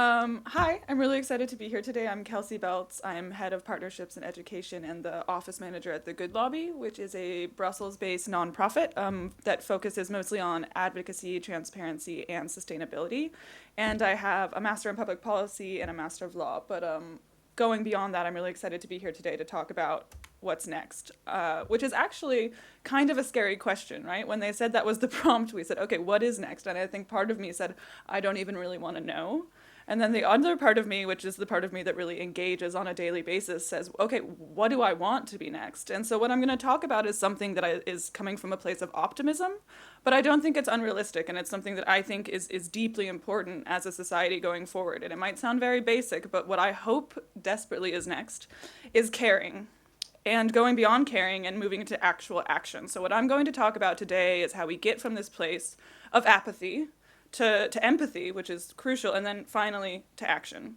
Hi, I'm really excited to be here today. I'm Kelsey Beltz. I'm head of partnerships and education and the office manager at the Good Lobby, which is a Brussels-based nonprofit that focuses mostly on advocacy, transparency, and sustainability. And I have a master in public policy and a master of law. But going beyond that, I'm really excited to be here today to talk about what's next, which is actually kind of a scary question, right? When they said that was the prompt, we said, okay, what is next? And I think part of me said, I don't even really want to know. And then the other part of me, which is the part of me that really engages on a daily basis, says, okay, what do I want to be next? And so what I'm going to talk about is something that is coming from a place of optimism, but I don't think it's unrealistic. And it's something that I think is deeply important as a society going forward. And it might sound very basic, but what I hope desperately is next is caring. And going beyond caring and moving into actual action. So, what I'm going to talk about today is how we get from this place of apathy to empathy, which is crucial, and then finally to action.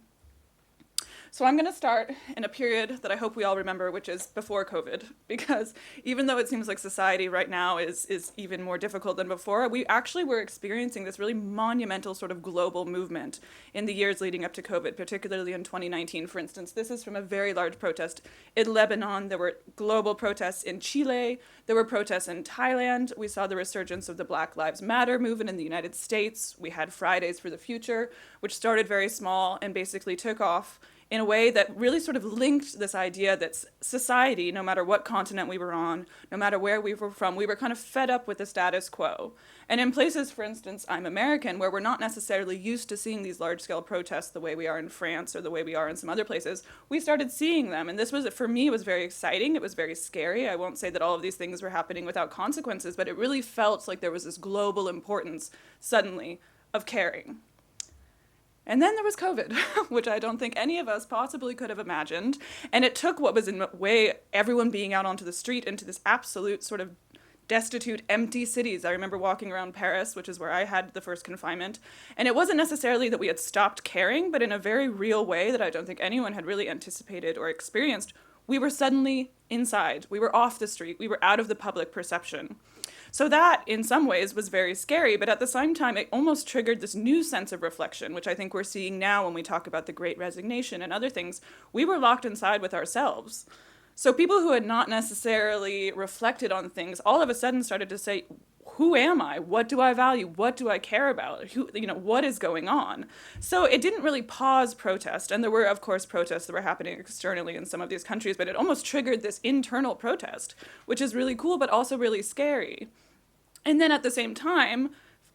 So I'm going to start in a period that I hope we all remember, which is before COVID, because even though it seems like society right now is even more difficult than before, we actually were experiencing this really monumental sort of global movement in the years leading up to COVID, particularly in 2019. For instance, this is from a very large protest in Lebanon. There were global protests in Chile. There were protests in Thailand. We saw the resurgence of the Black Lives Matter movement in the United States. We had Fridays for the Future, which started very small and basically took off in a way that really sort of linked this idea that society, no matter what continent we were on, no matter where we were from, we were kind of fed up with the status quo. And in places, for instance, I'm American, where we're not necessarily used to seeing these large-scale protests the way we are in France or the way we are in some other places, we started seeing them. And this was, for me, was very exciting. It was very scary. I won't say that all of these things were happening without consequences, but it really felt like there was this global importance, suddenly, of caring. And then there was COVID, which I don't think any of us possibly could have imagined. And it took what was in a way everyone being out onto the street into this absolute sort of destitute, empty cities. I remember walking around Paris, which is where I had the first confinement. And it wasn't necessarily that we had stopped caring, but in a very real way that I don't think anyone had really anticipated or experienced, we were suddenly inside. We were off the street. We were out of the public perception. So that, in some ways, was very scary, but at the same time, it almost triggered this new sense of reflection, which I think we're seeing now when we talk about the Great Resignation and other things. We were locked inside with ourselves. So people who had not necessarily reflected on things all of a sudden started to say, who am I? What do I value? What do I care about? What is going on? So it didn't really pause protest. And there were, of course, protests that were happening externally in some of these countries, but it almost triggered this internal protest, which is really cool, but also really scary. And then at the same time,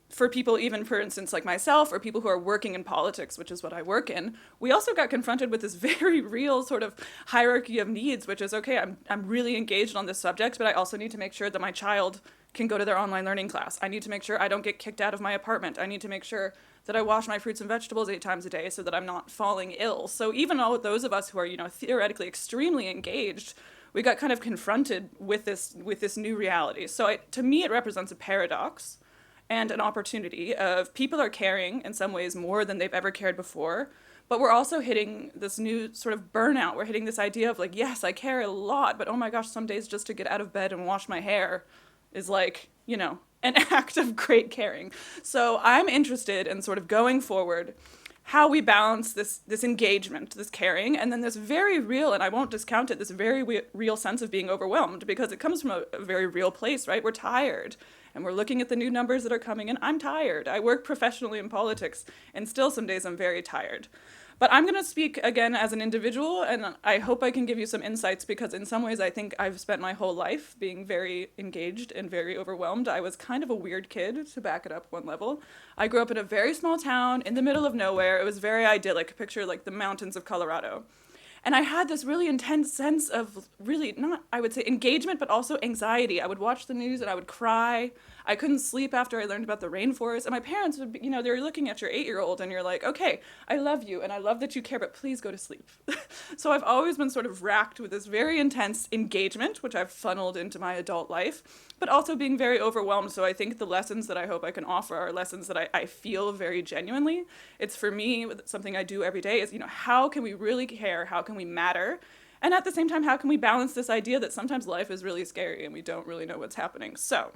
for people, even for instance, like myself, or people who are working in politics, which is what I work in, we also got confronted with this very real sort of hierarchy of needs, which is, okay, I'm really engaged on this subject, but I also need to make sure that my child can go to their online learning class. I need to make sure I don't get kicked out of my apartment. I need to make sure that I wash my fruits and vegetables 8 times a day so that I'm not falling ill. So even all those of us who are, theoretically extremely engaged, we got kind of confronted with this new reality. So to me, it represents a paradox and an opportunity of people are caring in some ways more than they've ever cared before, but we're also hitting this new sort of burnout. We're hitting this idea of like, yes, I care a lot, but oh my gosh, some days just to get out of bed and wash my hair is like, an act of great caring. So I'm interested in sort of going forward how we balance this engagement, this caring, and then this very real, and I won't discount it, this very real sense of being overwhelmed, because it comes from a very real place, right? We're tired, and we're looking at the new numbers that are coming in. I'm tired. I work professionally in politics, and still some days I'm very tired. But I'm going to speak again as an individual, and I hope I can give you some insights, because in some ways I think I've spent my whole life being very engaged and very overwhelmed. I was kind of a weird kid, to back it up one level. I grew up in a very small town in the middle of nowhere. It was very idyllic. Picture like the mountains of Colorado. And I had this really intense sense of really not, I would say, engagement, but also anxiety. I would watch the news and I would cry. I couldn't sleep after I learned about the rainforest. And my parents would be, they were looking at your 8-year-old and you're like, okay, I love you and I love that you care, but please go to sleep. So I've always been sort of racked with this very intense engagement, which I've funneled into my adult life, but also being very overwhelmed. So I think the lessons that I hope I can offer are lessons that I feel very genuinely. It's for me, something I do every day is, how can we really care? How can we matter? And at the same time, how can we balance this idea that sometimes life is really scary and we don't really know what's happening? So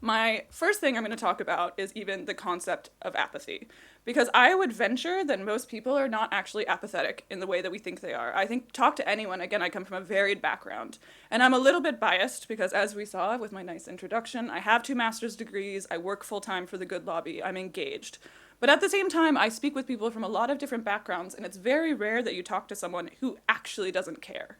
My first thing I'm going to talk about is even the concept of apathy, because I would venture that most people are not actually apathetic in the way that we think they are. I think, talk to anyone, again, I come from a varied background, and I'm a little bit biased because, as we saw with my nice introduction, I have 2 master's degrees, I work full-time for the Good Lobby, I'm engaged. But at the same time, I speak with people from a lot of different backgrounds, and it's very rare that you talk to someone who actually doesn't care.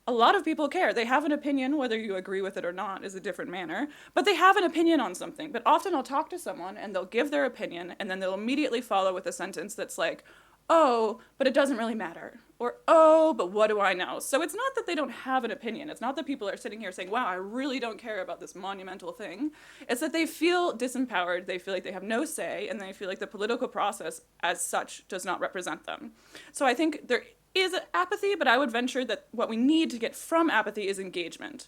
A lot of people care. They have an opinion, whether you agree with it or not is a different manner, but they have an opinion on something. But often I'll talk to someone and they'll give their opinion and then they'll immediately follow with a sentence that's like, oh, but it doesn't really matter. Or, oh, but what do I know? So it's not that they don't have an opinion. It's not that people are sitting here saying, wow, I really don't care about this monumental thing. It's that they feel disempowered, they feel like they have no say, and they feel like the political process as such does not represent them. So I think there is apathy, but I would venture that what we need to get from apathy is engagement.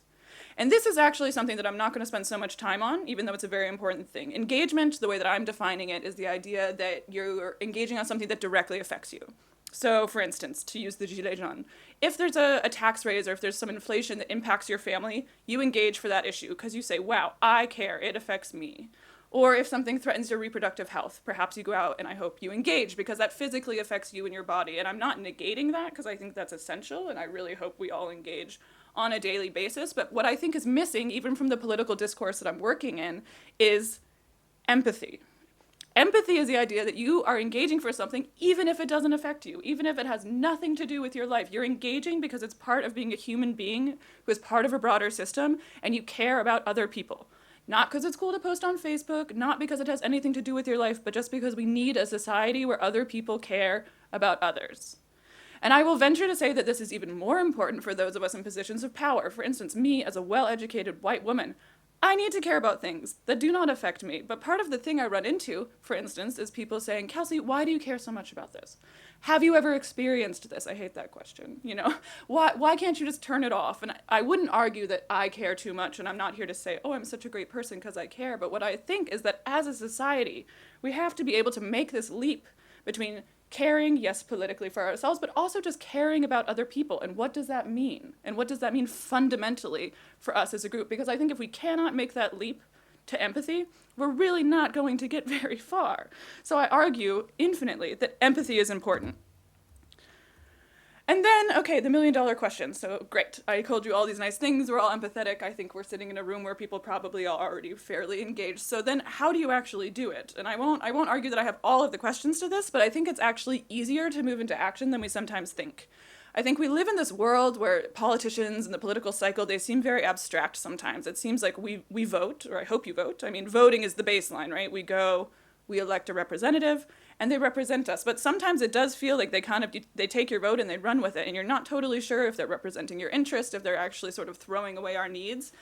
And this is actually something that I'm not going to spend so much time on, even though it's a very important thing. Engagement, the way that I'm defining it, is the idea that you're engaging on something that directly affects you. So, for instance, to use the Gilets jaunes, if there's a tax raise or if there's some inflation that impacts your family, you engage for that issue because you say, wow, I care, it affects me. Or if something threatens your reproductive health, perhaps you go out and I hope you engage because that physically affects you and your body. And I'm not negating that because I think that's essential and I really hope we all engage on a daily basis. But what I think is missing, even from the political discourse that I'm working in, is empathy. Empathy is the idea that you are engaging for something even if it doesn't affect you, even if it has nothing to do with your life. You're engaging because it's part of being a human being who is part of a broader system and you care about other people. Not because it's cool to post on Facebook, not because it has anything to do with your life, but just because we need a society where other people care about others. And I will venture to say that this is even more important for those of us in positions of power. For instance, me as a well-educated white woman, I need to care about things that do not affect me. But part of the thing I run into, for instance, is people saying, Kelsey, why do you care so much about this? Have you ever experienced this? I hate that question, you know? Why can't you just turn it off? And I wouldn't argue that I care too much, and I'm not here to say, oh, I'm such a great person because I care. But what I think is that as a society, we have to be able to make this leap between caring, yes, politically for ourselves, but also just caring about other people. And what does that mean? And what does that mean fundamentally for us as a group? Because I think if we cannot make that leap to empathy, we're really not going to get very far. So I argue infinitely that empathy is important. And then, okay, the $1 million question. So great, I told you all these nice things, we're all empathetic, I think we're sitting in a room where people probably are already fairly engaged. So then how do you actually do it? And I won't argue that I have all of the questions to this, but I think it's actually easier to move into action than we sometimes think. I think we live in this world where politicians and the political cycle, they seem very abstract sometimes. It seems like we vote, or I hope you vote. I mean, voting is the baseline, right? We go, we elect a representative, and they represent us. But sometimes it does feel like they take your vote and they run with it, and you're not totally sure if they're representing your interest, if they're actually sort of throwing away our needs.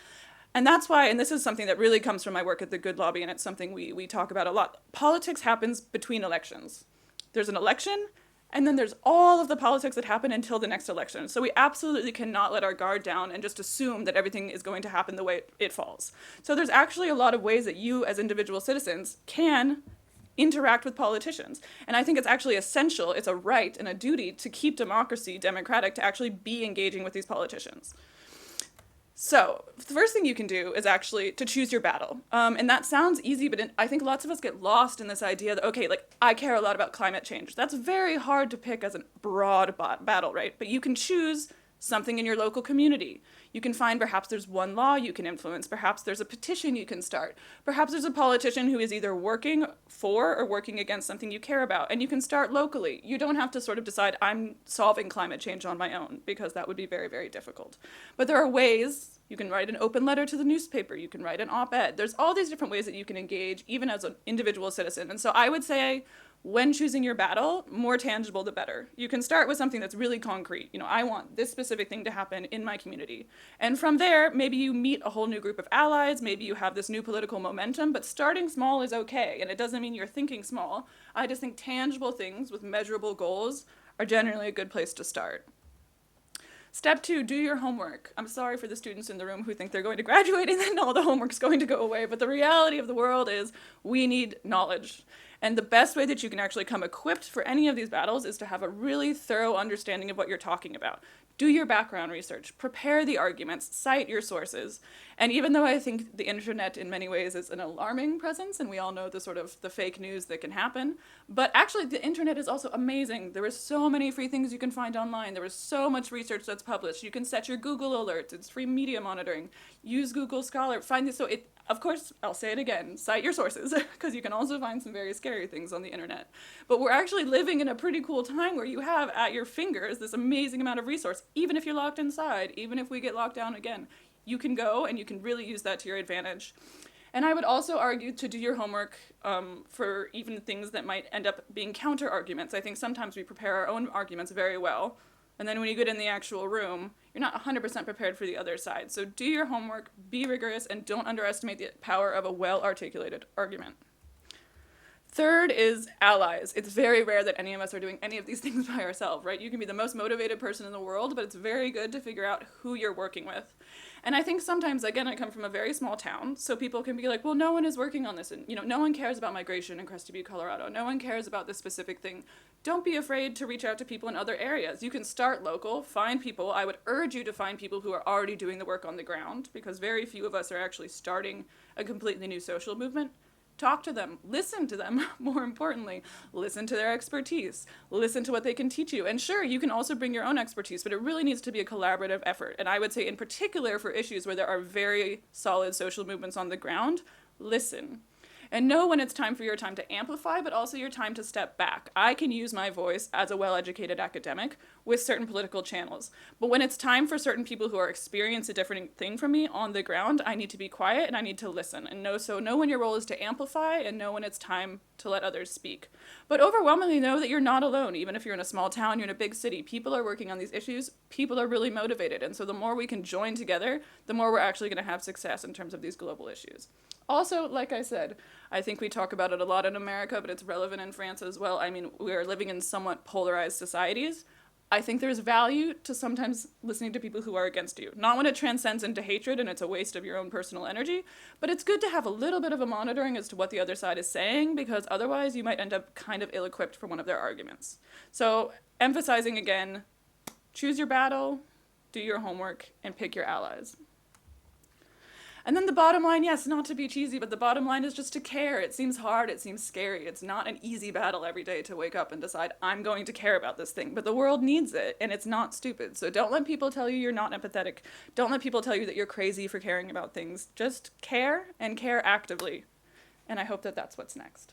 And that's why, and this is something that really comes from my work at the Good Lobby, and it's something we talk about a lot. Politics happens between elections. There's an election, and then there's all of the politics that happen until the next election. So we absolutely cannot let our guard down and just assume that everything is going to happen the way it falls. So there's actually a lot of ways that you as individual citizens can interact with politicians. And I think it's actually essential, it's a right and a duty to keep democracy democratic, to actually be engaging with these politicians. So the first thing you can do is actually to choose your battle. And that sounds easy, but I think lots of us get lost in this idea that, okay, like I care a lot about climate change. That's very hard to pick as a broad battle, right? But you can choose something in your local community. You can find perhaps there's one law you can influence. Perhaps there's a petition you can start. Perhaps there's a politician who is either working for or working against something you care about. And you can start locally. You don't have to sort of decide, I'm solving climate change on my own, because that would be very, very difficult. But there are ways. You can write an open letter to the newspaper. You can write an op-ed. There's all these different ways that you can engage, even as an individual citizen. And so I would say, when choosing your battle, more tangible the better. You can start with something that's really concrete. You know, I want this specific thing to happen in my community. And from there, maybe you meet a whole new group of allies, maybe you have this new political momentum, but starting small is okay. And it doesn't mean you're thinking small. I just think tangible things with measurable goals are generally a good place to start. Step 2, do your homework. I'm sorry for the students in the room who think they're going to graduate and then all the homework's going to go away, but the reality of the world is we need knowledge. And the best way that you can actually come equipped for any of these battles is to have a really thorough understanding of what you're talking about. Do your background research, prepare the arguments, cite your sources. And even though I think the internet in many ways is an alarming presence, and we all know the sort of the fake news that can happen, but actually the internet is also amazing. There are so many free things you can find online. There is so much research that's published. You can set your Google alerts. It's free media monitoring. Use Google Scholar. Find this. So it, of course, I'll say it again, cite your sources, because you can also find some very scary things on the internet. But we're actually living in a pretty cool time where you have at your fingers this amazing amount of resource. Even if you're locked inside, even if we get locked down again, you can go and you can really use that to your advantage. And I would also argue to do your homework for even things that might end up being counter arguments. I think sometimes we prepare our own arguments very well, and then when you get in the actual room, you're not 100% prepared for the other side. So do your homework, be rigorous, and don't underestimate the power of a well-articulated argument. Third is allies. It's very rare that any of us are doing any of these things by ourselves, right? You can be the most motivated person in the world, but it's very good to figure out who you're working with. And I think sometimes, again, I come from a very small town, so people can be like, well, no one is working on this, and no one cares about migration in Crested Butte, Colorado. No one cares about this specific thing. Don't be afraid to reach out to people in other areas. You can start local, find people. I would urge you to find people who are already doing the work on the ground, because very few of us are actually starting a completely new social movement. Talk to them, listen to them, more importantly, listen to their expertise, listen to what they can teach you. And sure, you can also bring your own expertise, but it really needs to be a collaborative effort. And I would say in particular for issues where there are very solid social movements on the ground, listen. And know when it's time for your time to amplify, but also your time to step back. I can use my voice as a well-educated academic with certain political channels. But when it's time for certain people who are experiencing a different thing from me on the ground, I need to be quiet and I need to listen. And know when your role is to amplify and know when it's time to let others speak. But overwhelmingly know that you're not alone. Even if you're in a small town, you're in a big city, people are working on these issues, people are really motivated. And so the more we can join together, the more we're actually going to have success in terms of these global issues. Also, like I said, I think we talk about it a lot in America, but it's relevant in France as well. I mean, we are living in somewhat polarized societies. I think there's value to sometimes listening to people who are against you. Not when it transcends into hatred and it's a waste of your own personal energy, but it's good to have a little bit of a monitoring as to what the other side is saying, because otherwise you might end up kind of ill-equipped for one of their arguments. So, emphasizing again, choose your battle, do your homework, and pick your allies. And then the bottom line, yes, not to be cheesy, but the bottom line is just to care. It seems hard, it seems scary. It's not an easy battle every day to wake up and decide, I'm going to care about this thing. But the world needs it, and it's not stupid. So don't let people tell you you're not empathetic. Don't let people tell you that you're crazy for caring about things. Just care, and care actively. And I hope that that's what's next.